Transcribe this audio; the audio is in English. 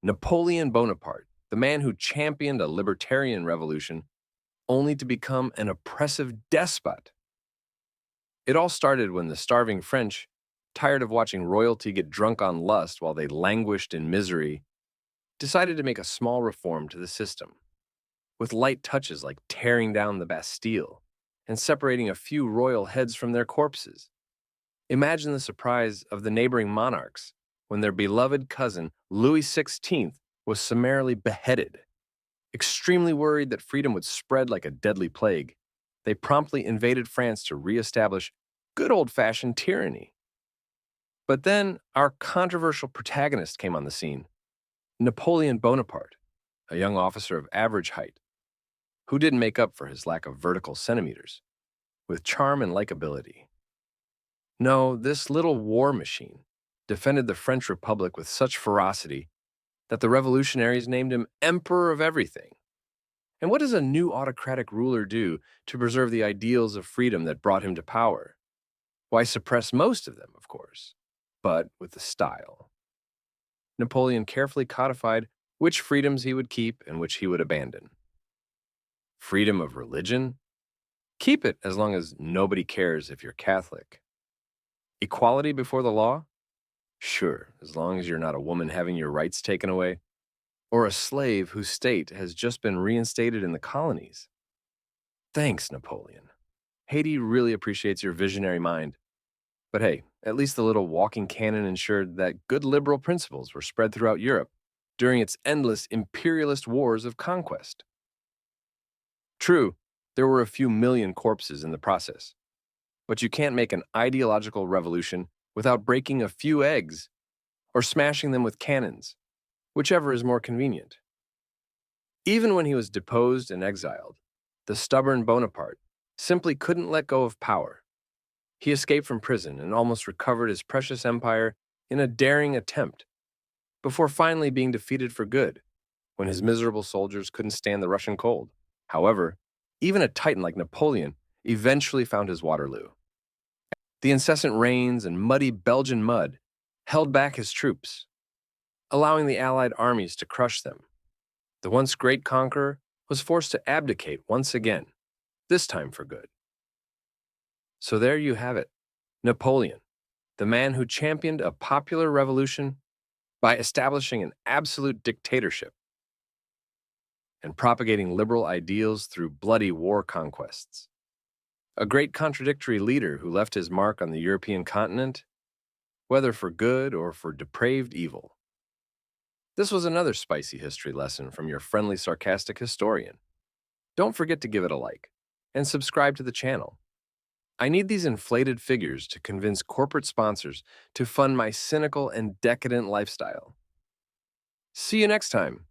Napoleon Bonaparte, the man who championed a libertarian revolution only to become an oppressive despot. It all started when the starving French, tired of watching royalty get drunk on lust while they languished in misery, decided to make a small reform to the system, with light touches like tearing down the Bastille and separating a few royal heads from their corpses. Imagine the surprise of the neighboring monarchs when their beloved cousin, Louis XVI, was summarily beheaded. Extremely worried that freedom would spread like a deadly plague, they promptly invaded France to reestablish good old-fashioned tyranny. But then our controversial protagonist came on the scene, Napoleon Bonaparte, a young officer of average height, who didn't make up for his lack of vertical centimeters, with charm and likability. No, this little war machine defended the French Republic with such ferocity that the revolutionaries named him Emperor of Everything. And what does a new autocratic ruler do to preserve the ideals of freedom that brought him to power? Why, suppress most of them, of course, but with the style. Napoleon carefully codified which freedoms he would keep and which he would abandon. Freedom of religion? Keep it as long as nobody cares if you're Catholic. Equality before the law? Sure, as long as you're not a woman having your rights taken away, or a slave whose state has just been reinstated in the colonies. Thanks, Napoleon. Haiti really appreciates your visionary mind. But hey, at least the little walking cannon ensured that good liberal principles were spread throughout Europe during its endless imperialist wars of conquest. True, there were a few million corpses in the process, but you can't make an ideological revolution without breaking a few eggs or smashing them with cannons, whichever is more convenient. Even when he was deposed and exiled, the stubborn Bonaparte simply couldn't let go of power. He escaped from prison and almost recovered his precious empire in a daring attempt, before finally being defeated for good when his miserable soldiers couldn't stand the Russian cold. However, even a titan like Napoleon eventually found his Waterloo. The incessant rains and muddy Belgian mud held back his troops, allowing the Allied armies to crush them. The once great conqueror was forced to abdicate once again, this time for good. So there you have it, Napoleon, the man who championed a popular revolution by establishing an absolute dictatorship and propagating liberal ideals through bloody war conquests. A great contradictory leader who left his mark on the European continent, whether for good or for depraved evil. This was another spicy history lesson from your friendly sarcastic historian. Don't forget to give it a like and subscribe to the channel. I need these inflated figures to convince corporate sponsors to fund my cynical and decadent lifestyle. See you next time.